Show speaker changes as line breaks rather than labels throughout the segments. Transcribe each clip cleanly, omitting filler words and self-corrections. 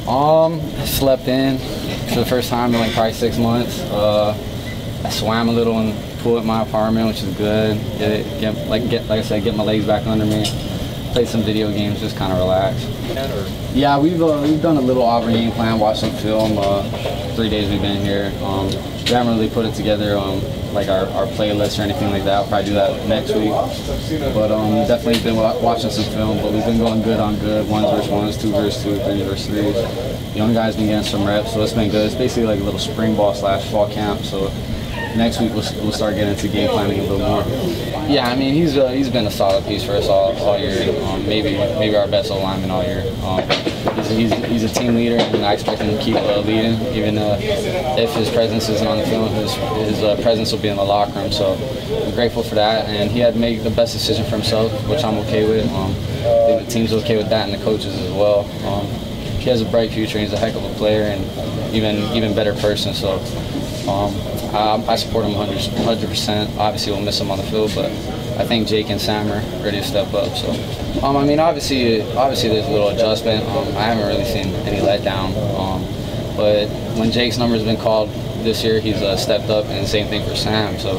Slept in for the first time in like probably 6 months. I swam a little in the pool at my apartment, which is good. Like I said, get my legs back under me. Played some video games, just kind of relax. Yeah, we've done a little Auburn game plan, watched some film. 3 days we've been here. We haven't really put it together like our playlist or anything like that. I'll probably do that next week. But definitely been watching some film. But we've been going good on good, 1 versus 1, 2 versus 2, 3 versus 3. Young guys been getting some reps, so it's been good. It's basically like a little spring ball / fall camp. So next week we'll start getting into game planning a little more. Yeah, I mean he's been a solid piece for us all year. Maybe our best lineman all year. He's a team leader, and I expect him to keep leading, even if his presence isn't on the field. His presence will be in the locker room. So I'm grateful for that, and he had to make the best decision for himself, which I'm okay with. I think the team's okay with that, and the coaches as well. He has a bright future. He's a heck of a player, and even better person. So. I support him 100%. Obviously, we'll miss him on the field, but I think Jake and Sam are ready to step up. So, I mean, obviously, there's a little adjustment. I haven't really seen any letdown. But when Jake's number's been called this year, he's stepped up, and the same thing for Sam. So,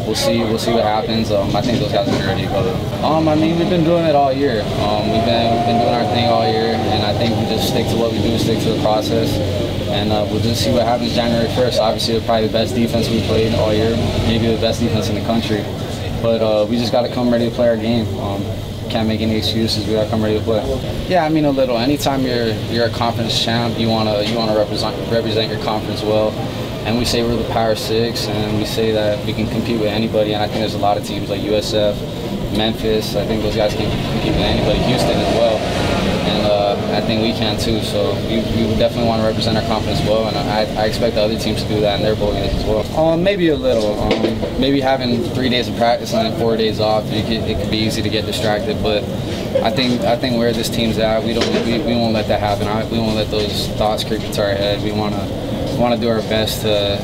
we'll see what happens. I think those guys are ready to go. I mean, we've been doing it all year. We've been doing our thing all year, and I think we just stick to what we do, stick to the process. And we'll just see what happens January 1st. Obviously, we're probably the best defense we played all year, maybe the best defense in the country. But we just got to come ready to play our game. Can't make any excuses. We got to come ready to play. Yeah, I mean a little. Anytime you're a conference champ, you wanna represent your conference well. And we say we're the Power 6, and we say that we can compete with anybody. And I think there's a lot of teams like UCF, Memphis. I think those guys can compete with anybody. Houston as well. And I think we can too. So we definitely want to represent our conference well, and I expect the other teams to do that in their bowl games as well. Maybe a little. Maybe having 3 days of practice and then 4 days off, it could be easy to get distracted. But I think where this team's at, we won't let that happen. We won't let those thoughts creep into our head. We want to do our best to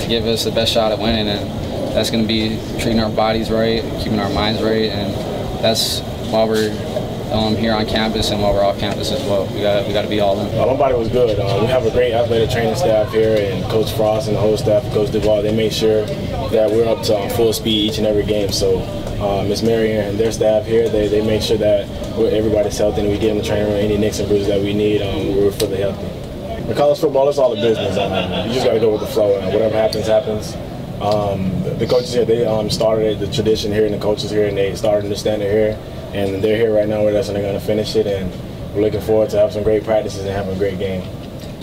give us the best shot at winning, and that's going to be treating our bodies right, keeping our minds right, and that's while we're here on campus and while we're off campus as well. We got to be all in.
My body was good. We have a great athletic training staff here, and Coach Frost and the whole staff, Coach Duvall, they make sure that we're up to full speed each and every game. So Miss Mary and their staff here, they make sure that everybody's healthy and we get in the training room any nicks and bruises that we need. We're fully healthy. In college football, it's all the business. You just got to go with the flow, and whatever happens, happens. The coaches here, they started the tradition here, and the coaches here, and they started the standard here, and they're here right now with us, and they're going to finish it, and we're looking forward to have some great practices and having a great game.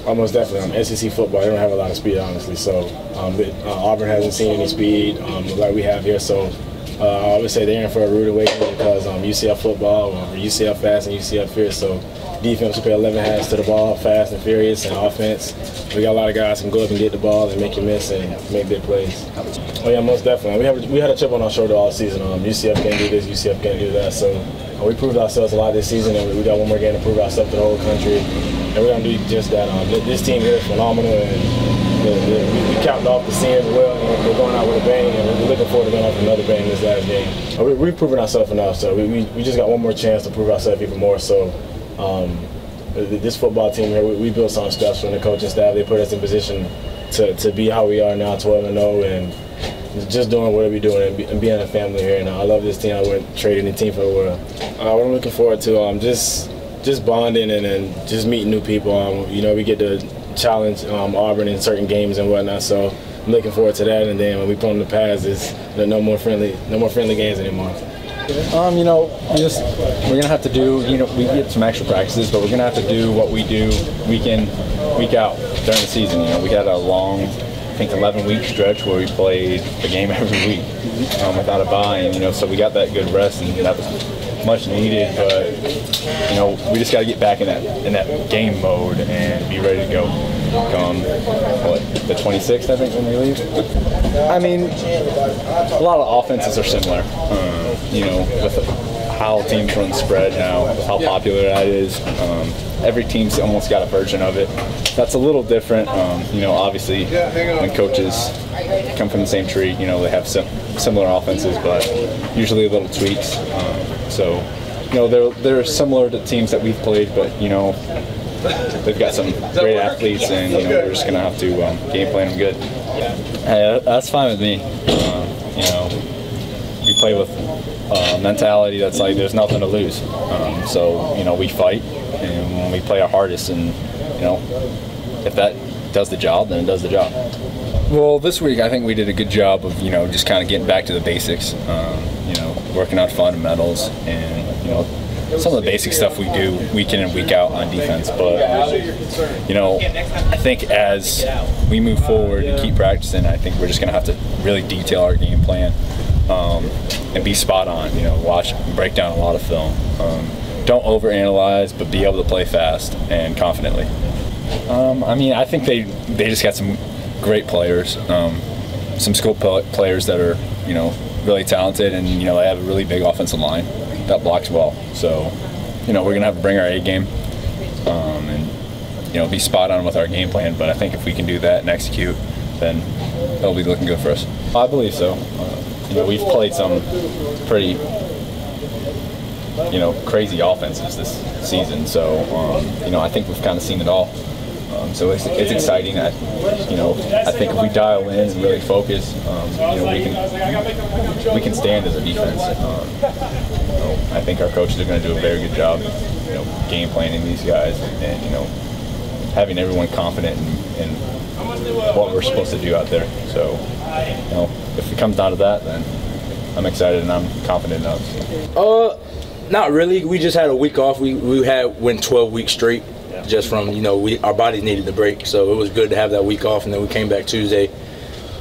Almost definitely. SEC football, they don't have a lot of speed, honestly, so Auburn hasn't seen any speed like we have here, so I would say they're in for a rude awakening because UCF football, UCF fast and UCF fierce, so defense, we play 11 hands to the ball, fast and furious, and offense, we got a lot of guys who can go up and get the ball and make you miss and make big plays. Oh yeah, most definitely. We had a chip on our shoulder all season. UCF can't do this, UCF can't do that, so we proved ourselves a lot this season, and we got one more game to prove ourselves to the whole country, and we're going to do just that. This team here is phenomenal, and we capped off the season well, and we're going out with a bang, and we're looking forward to going out with another bang this last game. We've proven ourselves enough, so we just got one more chance to prove ourselves even more. So this football team here, we built something special, and the coaching staff, they put us in position to be how we are now, 12-0, and just doing what we're doing and being a family here. And I love this team. I wouldn't trade any team for the world. What I'm looking forward to, just bonding and just meeting new people. We get to challenge Auburn in certain games and whatnot. So I'm looking forward to that. And then when we put on the pads, it's no more friendly games anymore.
We're gonna have to do. We get some extra practices, but we're gonna have to do what we do week in, week out during the season. We had a long, I think 11-week stretch where we played a game every week without a bye, and so we got that good rest, and that was much needed. But we just got to get back in that game mode and be ready to go come the 26th, I think, when we leave. I mean, a lot of offenses are similar. With how teams run spread now, how popular that is. Every team's almost got a version of it. That's a little different. Obviously, when coaches come from the same tree, they have similar offenses, but usually little tweaks. They're similar to teams that we've played, but they've got some great athletes, and we're just gonna have to game plan them good. Hey, that's fine with me. We play with mentality that's like there's nothing to lose. So we fight and we play our hardest, and if that does the job, then it does the job. Well, this week I think we did a good job of just kind of getting back to the basics. Working on fundamentals and some of the basic stuff we do week in and week out on defense. But I think as we move forward and keep practicing, I think we're just going to have to really detail our game plan and be spot on. Watch, break down a lot of film. Don't overanalyze, but be able to play fast and confidently. I think they just got some great players, some skilled players that are really talented, and they have a really big offensive line that blocks well. So we're gonna have to bring our A game and be spot on with our game plan. But I think if we can do that and execute, then it'll be looking good for us. I believe so. We've played some pretty crazy offenses this season, so I think we've kind of seen it all. So it's exciting. I think if we dial in and really focus, we can stand as a defense. I think our coaches are going to do a very good job, game planning these guys and having everyone confident in what we're supposed to do out there. So if it comes down to that, then I'm excited and I'm confident enough.
Not really. We just had a week off. We went 12 weeks straight. Just from our bodies needed a break, so it was good to have that week off, and then we came back Tuesday,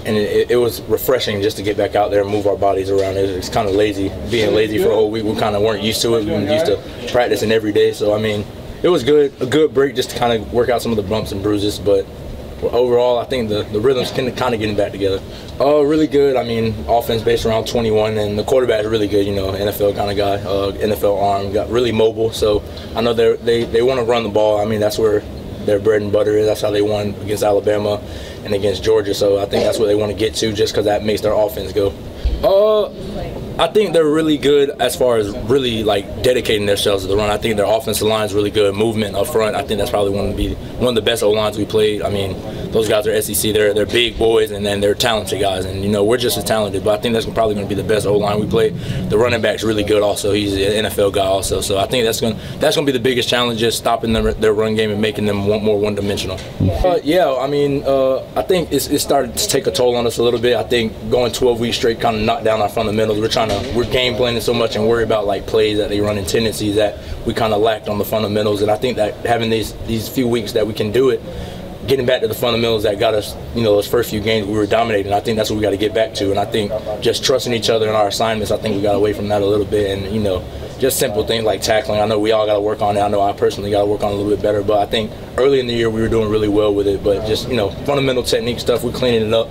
and it was refreshing just to get back out there and move our bodies around. It's kind of lazy, being lazy for a whole week. We kind of weren't used to it. We were used to practicing every day, so it was a good break just to kind of work out some of the bumps and bruises. But overall, I think the rhythm's kind of getting back together. Really good. Offense based around 21, and the quarterback's really good. NFL kind of guy, NFL arm, got really mobile. So I know they want to run the ball. That's where their bread and butter is. That's how they won against Alabama and against Georgia. So I think that's what they want to get to, just because that makes their offense go. I think they're really good as far as really dedicating themselves to the run. I think their offensive line is really good. Movement up front, I think that's probably one of the best O-lines we played. Those guys are SEC. They're big boys, and then they're talented guys. And we're just as talented. But I think that's probably going to be the best O-line we play. The running back's really good also. He's an NFL guy also. So I think that's going to be the biggest challenge, just stopping their run game and making them more one-dimensional. I think it started to take a toll on us a little bit. I think going 12 weeks straight kind of knocked down our fundamentals. We're game planning so much and worry about plays that they run and tendencies that we kind of lacked on the fundamentals. And I think that having these few weeks that we can do it, getting back to the fundamentals that got us, those first few games we were dominating. I think that's what we got to get back to. And I think just trusting each other in our assignments, I think we got away from that a little bit. And just simple things like tackling. I know we all got to work on it. I know I personally got to work on it a little bit better. But I think early in the year we were doing really well with it. But just fundamental technique stuff, we're cleaning it up.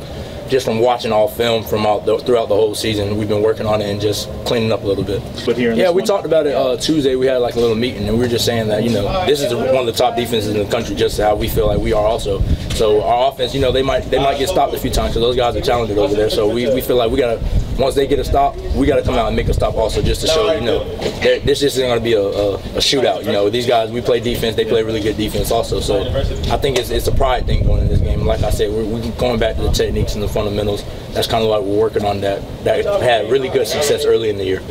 Just from watching all film throughout the whole season, we've been working on it and just cleaning up a little bit.
But here,
we talked about it Tuesday. We had a little meeting, and we were just saying that this is one of the top defenses in the country, just how we feel like we are also. So our offense, they might get stopped a few times because those guys are talented over there. So we feel like we gotta, once they get a stop, we gotta come out and make a stop also, just to show this isn't gonna be a shootout. These guys, we play defense, they play really good defense also. So I think it's a pride thing going in this game. Like I said, we're going back to the techniques and the fundamentals. That's kind of what we're working on that had really good success early in the year.